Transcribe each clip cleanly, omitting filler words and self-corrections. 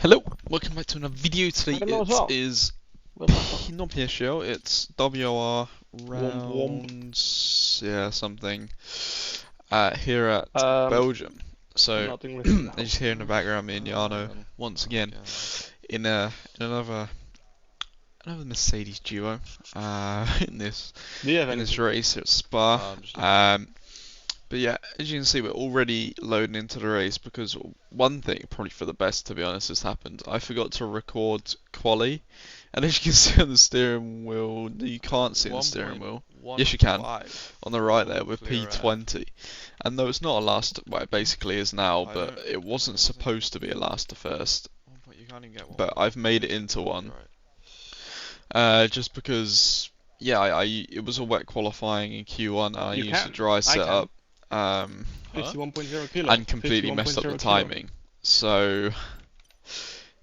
Hello, welcome back to another video. Today Hello as it well. is not PSGL, it's WR rounds, yeah, something here at Belgium. So Nothing as you hear in the background, me and Jano once again in another Mercedes duo in this Do you have anything? race at Spa. But yeah, as you can see, we're already loading into the race because one thing, probably for the best to be honest, has happened. I forgot to record quali, and as you can see on the steering wheel, you can't see on the steering wheel. Yes, you can. On the right there, we're P20. And though it's not a last, well, it basically is now, but it wasn't supposed to be a last to first. But I've made it into one. Just because, yeah, it was a wet qualifying in Q1, and I used a dry setup. 51.0 kilo. And completely messed up the timing. So,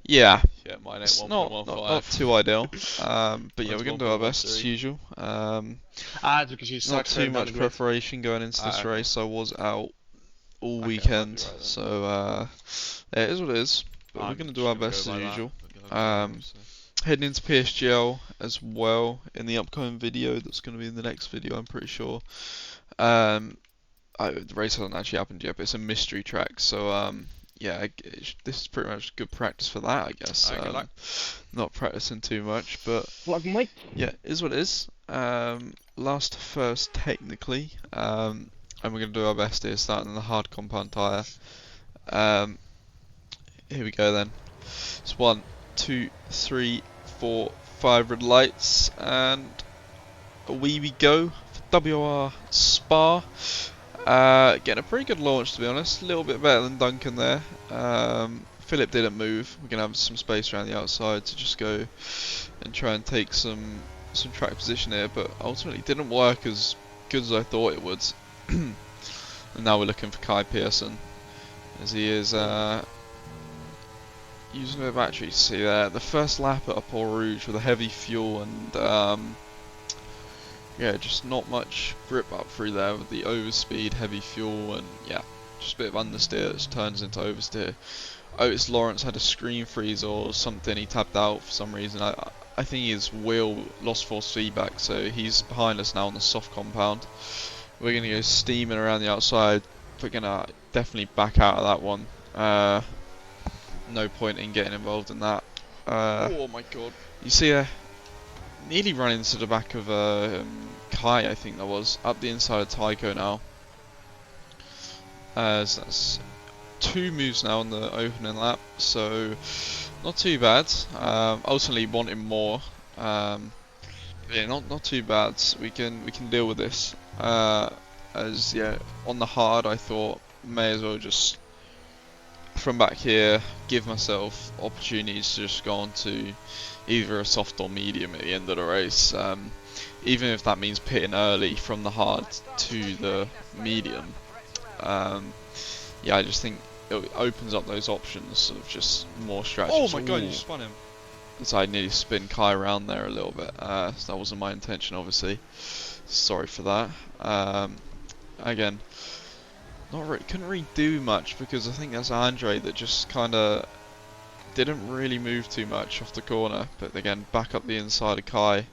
yeah, it's not too ideal. But yeah, we're going to do our best as usual. It's because you Not too much preparation going into this race. I was out all weekend, so it is what it is. But we're going to do our best as usual. Heading into PSGL as well in the upcoming video. That's going to be in the next video, I'm pretty sure. The race hasn't actually happened yet, but it's a mystery track, so yeah, this is pretty much good practice for that, I guess. Not practicing too much, but yeah, is what it is. Last to first, technically, and we're going to do our best here, starting in the hard compound tyre. Here we go then. It's 1, 2, 3, 4, 5 red lights, and away we go for WR Spa. Getting a pretty good launch, to be honest. A little bit better than Duncan there. Philip didn't move. We're going to have some space around the outside to just go and try and take some track position here, but ultimately didn't work as good as I thought it would. And now we're looking for Kai Pearson, as he is using a battery. See there, the first lap at Port Rouge with a heavy fuel and yeah, just not much grip up through there with the overspeed, heavy fuel, and yeah, just a bit of understeer that turns into oversteer. Otis Lawrence had a screen freeze or something, he tapped out for some reason. I think his wheel lost force feedback, so he's behind us now on the soft compound. We're going to go steaming around the outside. We're going to definitely back out of that one. No point in getting involved in that. Oh my god. You see nearly run into the back of Kai, I think that was, up the inside of Tycho now. So that's 2 moves now on the opening lap, so not too bad. Ultimately wanting more. Yeah, not too bad. We can deal with this. As yeah, on the hard, I thought may as well just from back here give myself opportunities to just go on to either a soft or medium at the end of the race, even if that means pitting early from the hard to the medium. Yeah, I just think it opens up those options of just more strategies. Oh my god, you spun him. So I nearly spin Kai around there a little bit, so that wasn't my intention obviously. Sorry for that. Again, couldn't really do much because I think that's Andre that just kind of didn't really move too much off the corner, but again, back up the inside of Kai. You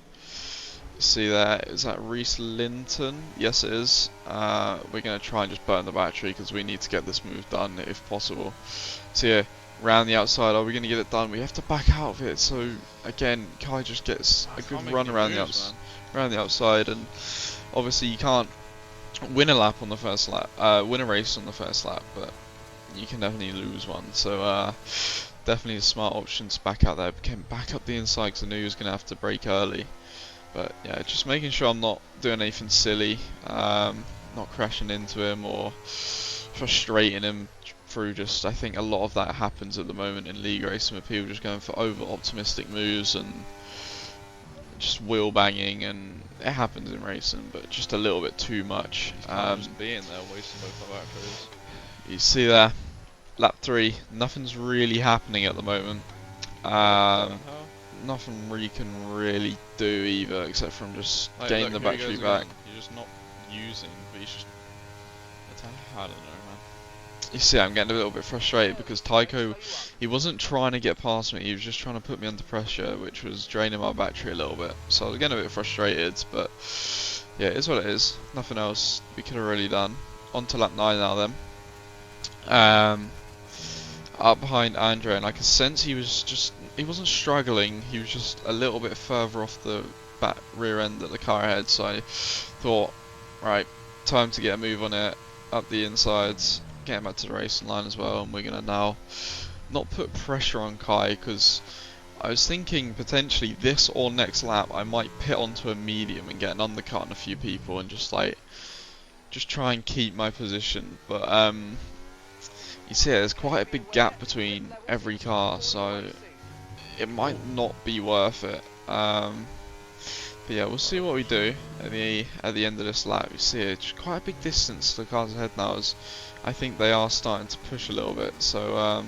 see there, is that Reese Linton? Yes it is. We're going to try and just burn the battery because we need to get this move done if possible. So yeah, round the outside, are we going to get it done? We have to back out of it, so again, Kai just gets a good run around the outside, and obviously you can't win a lap on the first lap, win a race on the first lap, but you can definitely lose one, so definitely a smart option to back out there. Came back up the inside because I knew he was going to have to brake early. But yeah, just making sure I'm not doing anything silly, not crashing into him or frustrating him through just, I think a lot of that happens at the moment in league racing with people just going for over optimistic moves and just wheel banging, and it happens in racing, but just a little bit too much. Just being there, wasting both our batteries. You see there, lap 3, nothing's really happening at the moment. Nothing really can really do either, except from just getting the battery back. You're just not using, but he's just... I don't know, man. you see, I'm getting a little bit frustrated because Tycho, he wasn't trying to get past me, he was just trying to put me under pressure, which was draining my battery a little bit. So I was getting a bit frustrated, but yeah, it is what it is. Nothing else we could have really done. On to lap 9 now then. Up behind Andre, and I could sense he wasn't struggling, he was just a little bit further off the back rear end that the car had, so I thought, right, time to get a move on it, up the insides, getting back to the racing line as well, and we're going to now not put pressure on Kai, because I was thinking potentially this or next lap I might pit onto a medium and get an undercut on a few people and just try and keep my position, but you see there's quite a big gap between every car, so it might not be worth it. But yeah, we'll see what we do at the end of this lap. You see it's quite a big distance to the cars ahead now, as I think they are starting to push a little bit. So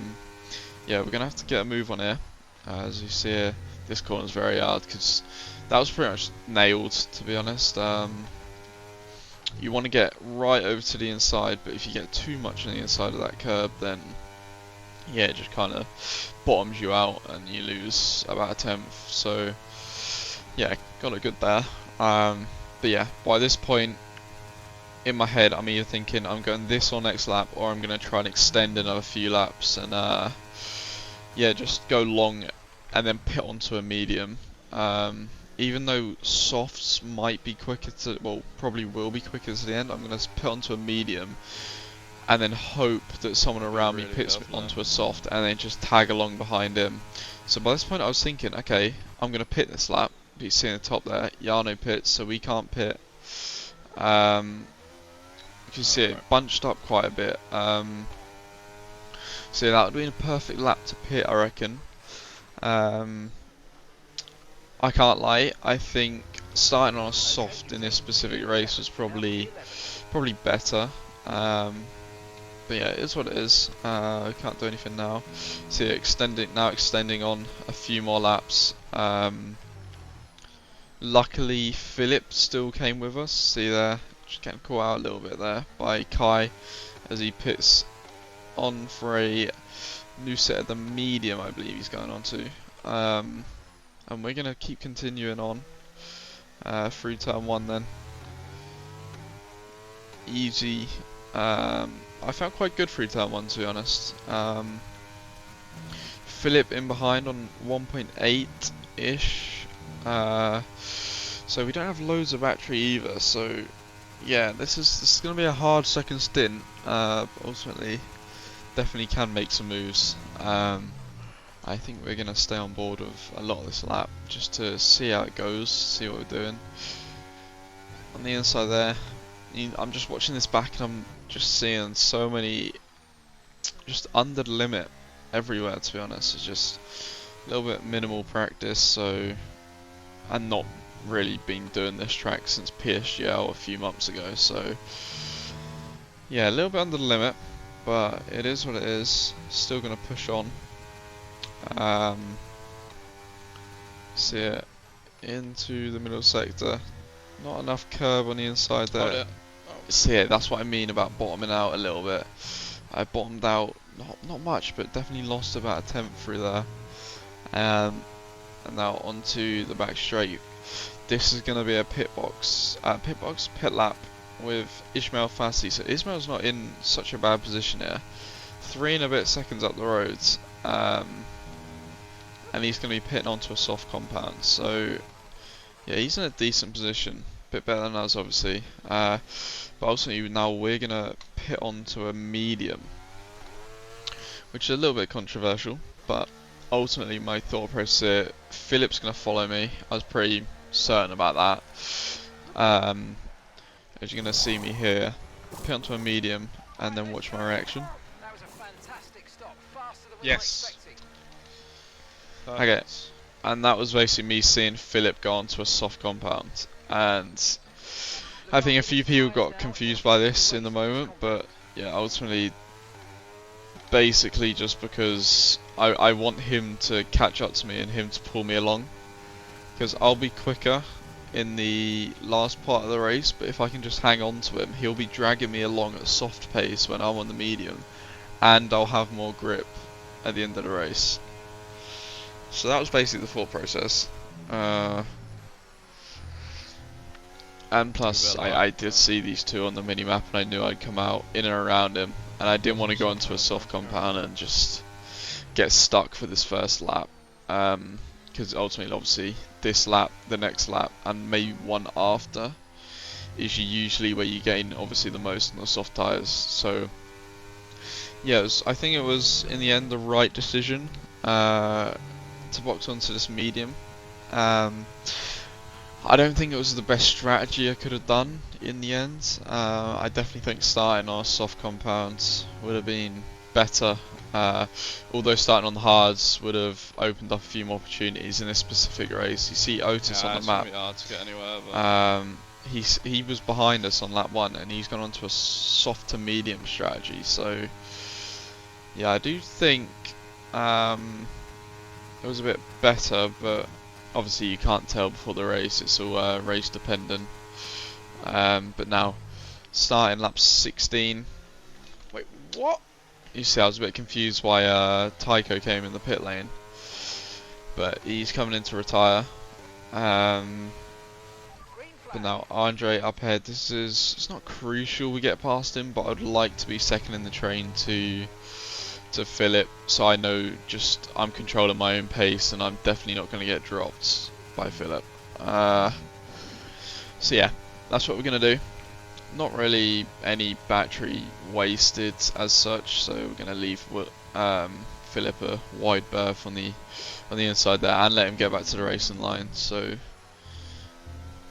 yeah, we're gonna have to get a move on here. As you see here, this corner is very hard because that was pretty much nailed, to be honest. You want to get right over to the inside, but if you get too much on the inside of that curb, then yeah, it just kind of bottoms you out and you lose about a tenth. So yeah, got it good there. But yeah, by this point in my head, I'm either thinking I'm going this or next lap, or I'm going to try and extend another few laps and yeah, just go long and then pit onto a medium. Even though softs might be quicker to, well, probably will be quicker to the end, I'm going to pit onto a medium and then hope that someone around me pits onto a soft and then just tag along behind him. So by this point I was thinking, okay, I'm going to pit this lap, but you see in the top there, Jarno pits, so we can't pit. You can see it bunched up quite a bit. So that would be a perfect lap to pit, I reckon. I can't lie, I think starting on a soft in this specific race was probably better. But yeah, it is what it is. I can't do anything now. See, extending on a few more laps. Luckily, Philip still came with us. See there, just getting caught out a little bit there by Kai as he pits on for a new set of the medium, I believe he's going on to. And we're going to keep continuing on through turn 1 then. Easy. I felt quite good through turn 1, to be honest. Philip in behind on 1.8-ish. So we don't have loads of battery either, so yeah, this is going to be a hard second stint, but ultimately definitely can make some moves. I think we're going to stay on board with a lot of this lap just to see how it goes, see what we're doing. On the inside there, I'm just watching this back and I'm just seeing so many just under the limit everywhere, to be honest. It's just a little bit minimal practice, so and not really been doing this track since PSGL a few months ago, so yeah, a little bit under the limit, but it is what it is. Still going to push on. See it into the middle sector. Not enough curb on the inside there. See it, that's what I mean about bottoming out a little bit. I bottomed out not much, but definitely lost about a tenth through there. And now onto the back straight. This is going to be a pit lap with Ismail Fassi. So Ismail's not in such a bad position here. 3 and a bit seconds up the road. And he's going to be pitting onto a soft compound, so yeah, he's in a decent position, a bit better than us obviously, but ultimately now we're going to pit onto a medium, which is a little bit controversial, but ultimately my thought process here, Philip's going to follow me. I was pretty certain about that. As you're going to see me here, pit onto a medium and then watch my reaction. Yes. Okay, and that was basically me seeing Philip go onto a soft compound, and I think a few people got confused by this in the moment, but yeah, ultimately, basically just because I want him to catch up to me and him to pull me along, because I'll be quicker in the last part of the race, but if I can just hang on to him, he'll be dragging me along at a soft pace when I'm on the medium, and I'll have more grip at the end of the race. So that was basically the thought process. And plus, I did see these two on the mini map, and I knew I'd come out in and around him, and I didn't want to go onto a soft compound and just get stuck for this first lap. Because ultimately, obviously, this lap, the next lap, and maybe one after is usually where you gain obviously the most on the soft tyres. So yeah, I think it was in the end the right decision to box onto this medium. I don't think it was the best strategy I could have done in the end. I definitely think starting on a soft compound would have been better. Although starting on the hards would have opened up a few more opportunities in this specific race. You see Otis on the map. It's hard to get anywhere, but He was behind us on lap 1, and he's gone on to a soft to medium strategy. So yeah, I do think it was a bit better, but obviously you can't tell before the race. It's all race dependent. But now starting lap 16. Wait, what? You see, I was a bit confused why Tycho came in the pit lane, but he's coming in to retire. But now Andre up ahead. It's not crucial we get past him, but I'd like to be second in the train to Philip, so I know just I'm controlling my own pace, and I'm definitely not going to get dropped by Philip. So yeah, that's what we're going to do. Not really any battery wasted as such, so we're going to leave Philip a wide berth on the inside there and let him get back to the racing line. So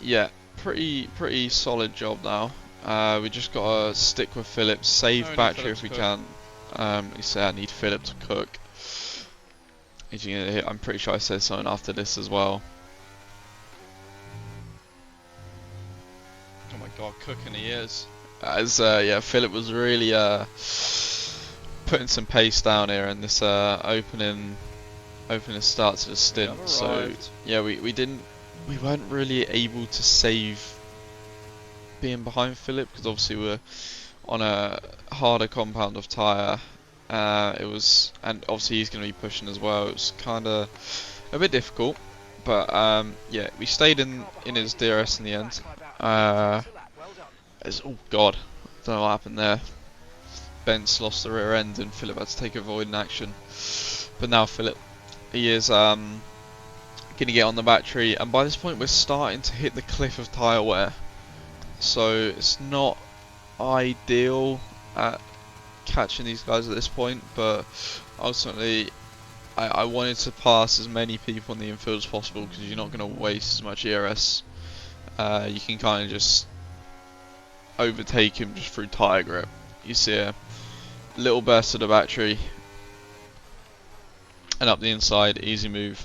yeah, pretty solid job now. We just got to stick with Philip, save battery if we can. You say I need Philip to cook. I'm pretty sure I said something after this as well. oh my god, cooking he is. As yeah, Philip was really putting some pace down here in this opening start to the stint. So yeah, we weren't really able to save being behind Philip, because obviously we're on a harder compound of tyre. And obviously he's going to be pushing as well. It was kind of a bit difficult, but yeah, we stayed in his DRS in the end. Oh god, don't know what happened there. Bent's lost the rear end, and Philip had to take a void in action. But now Philip, he is going to get on the battery, and by this point we're starting to hit the cliff of tyre wear. So it's not ideal at catching these guys at this point, but ultimately I wanted to pass as many people in the infield as possible, because you're not going to waste as much ERS. You can kind of just overtake him just through tyre grip. You see a little burst of the battery and up the inside, easy move.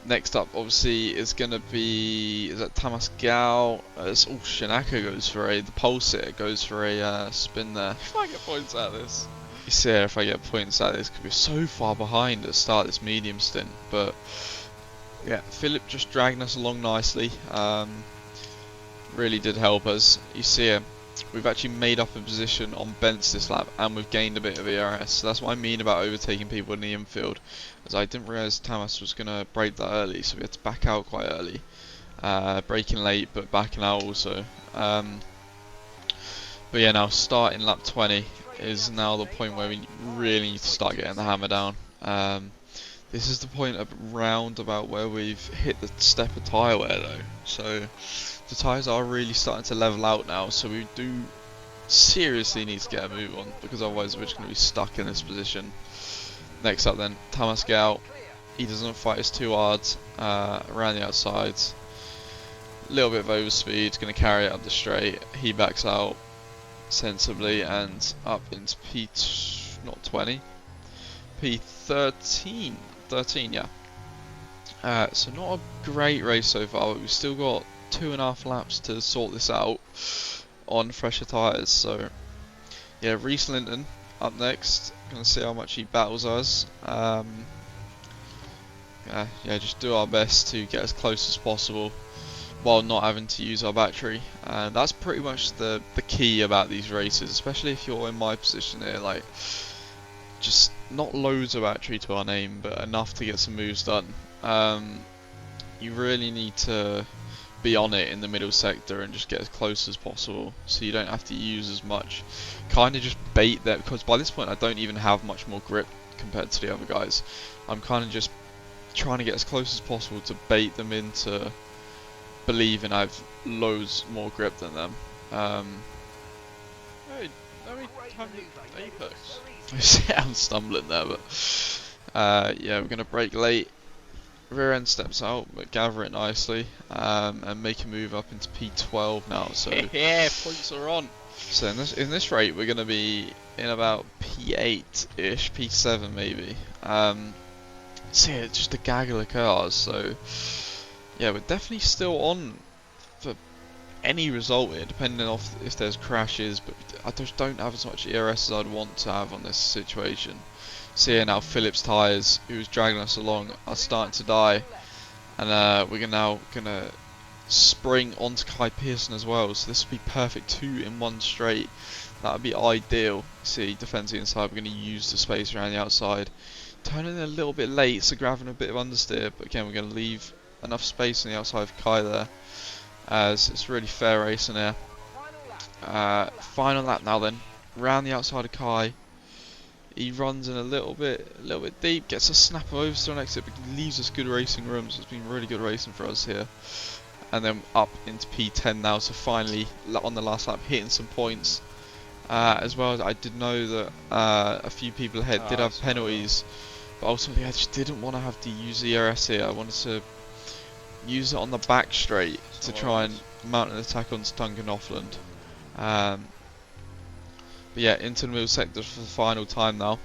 Next up obviously is going to be, is that Tamas Gal? Shinaka goes for the pulse it goes for a spin there. If I get points out of this. You see if I get points out of this, because we're so far behind at the start of this medium stint. But yeah, Philip just dragging us along nicely. Really did help us. You see here, we've actually made up a position on Bents this lap, and we've gained a bit of ERS. So that's what I mean about overtaking people in the infield, as I didn't realise Tamas was going to brake that early, so we had to back out quite early. Braking late, but backing out also. But yeah, now starting lap 20 is now the point where we really need to start getting the hammer down. This is the point around about where we've hit the step of tyre wear though. So the tyres are really starting to level out now, so we do seriously need to get a move on, because otherwise we're just going to be stuck in this position. Next up then, Tamas Gal. He doesn't fight us too hard around the outsides. A little bit of overspeed, going to carry it up the straight. He backs out sensibly and up into P20, P13, 13, yeah. So not a great race so far, but we've still got 2.5 laps to sort this out on fresher tyres. So yeah, Reese Linton up next. Gonna see how much he battles us. Yeah, just do our best to get as close as possible. while not having to use our battery. And that's pretty much the key about these races, especially if you're in my position here, like just not loads of battery to our name, but enough to get some moves done. You really need to be on it in the middle sector and just get as close as possible, so you don't have to use as much. Kind of just bait that, because by this point I don't even have much more grip compared to the other guys. I'm kind of just trying to get as close as possible to bait them into believing I've loads more grip than them. Hey, let me have your apex. I'm stumbling there, but yeah, we're gonna brake late. Rear end steps out, but gather it nicely, and make a move up into P12 now. So yeah, points are on. So in this rate, we're gonna be in about P8-ish, P7 maybe. So yeah, just a gaggle of cars. So yeah, we're definitely still on for any result here, depending on if there's crashes. But I just don't have as much ERS as I'd want to have on this situation. So yeah, now Phillips tyres, who's dragging us along, are starting to die, and we're now gonna spring onto Kai Pearson as well. So this would be perfect, 2 in 1 straight. That would be ideal. See, defends the inside. We're going to use the space around the outside. Turning a little bit late, so grabbing a bit of understeer. But again, we're going to leave enough space on the outside of Kai there, as it's really fair racing here. Final lap now then. Round the outside of Kai. He runs in a little bit deep, gets a snap of oversteer on exit, but leaves us good racing room. So it's been really good racing for us here. And then up into P10 now, so finally on the last lap hitting some points. As well as I did know that a few people ahead did have penalties, but ultimately I just didn't want to have to use the ERS here. I wanted to use it on the back straight to try and mount an attack onto Duncan Offland. But yeah, into the middle sector for the final time now.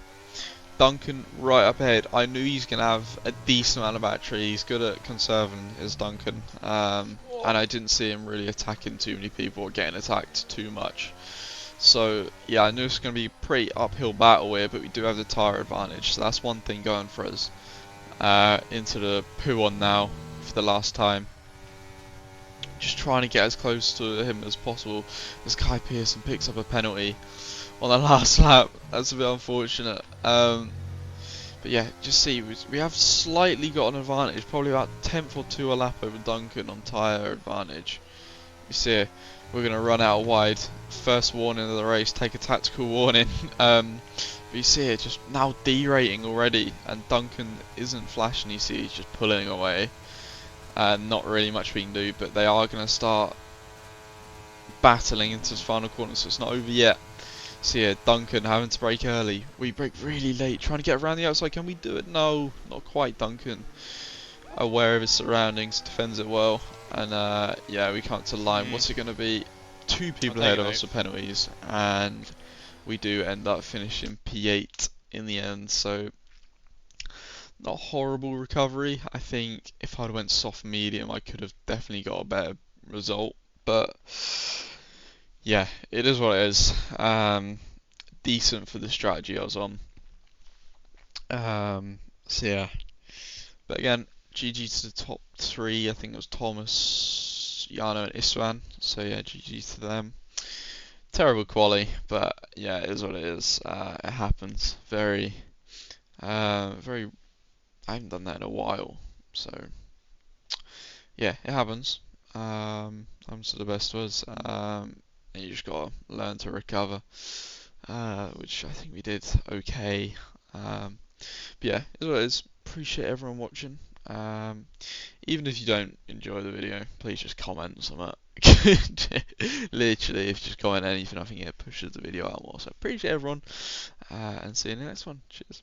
Duncan right up ahead. I knew he's going to have a decent amount of battery. He's good at conserving his Duncan. And I didn't see him really attacking too many people or getting attacked too much. So yeah, I knew it's going to be a pretty uphill battle here, but we do have the tyre advantage. So that's one thing going for us. Into the P1 now for the last time. Just trying to get as close to him as possible as Kai Pearson picks up a penalty on the last lap. That's a bit unfortunate. But yeah, just see, we have slightly got an advantage, probably about 10th or 2 a lap over Duncan on tyre advantage. You see here, we're going to run out wide. First warning of the race, take a tactical warning. But you see it just now derating already, and Duncan isn't flashing, you see he's just pulling away. Not really much we can do, but they are going to start battling into this final corner, so it's not over yet. So yeah, Duncan having to brake early. We brake really late, trying to get around the outside. Can we do it? No, not quite. Duncan, aware of his surroundings, defends it well. And yeah, we come to the line. What's it going to be? 2 people ahead of us for penalties. And we do end up finishing P8 in the end. So not a horrible recovery. I think if I'd went soft medium, I could have definitely got a better result. But yeah, it is what it is. Decent for the strategy I was on. So yeah, but again, GG to the top 3. I think it was Thomas, Yano, and Istvan. So yeah, GG to them. Terrible quali, but yeah, it is what it is. It happens. Very. I haven't done that in a while, so yeah, it happens. Happens to the best of us. And you just gotta learn to recover, which I think we did okay. But yeah, it is what it is. Appreciate everyone watching. Even if you don't enjoy the video, please just comment something. Literally, if you just comment anything, I think it pushes the video out more. So appreciate everyone, and see you in the next one. Cheers.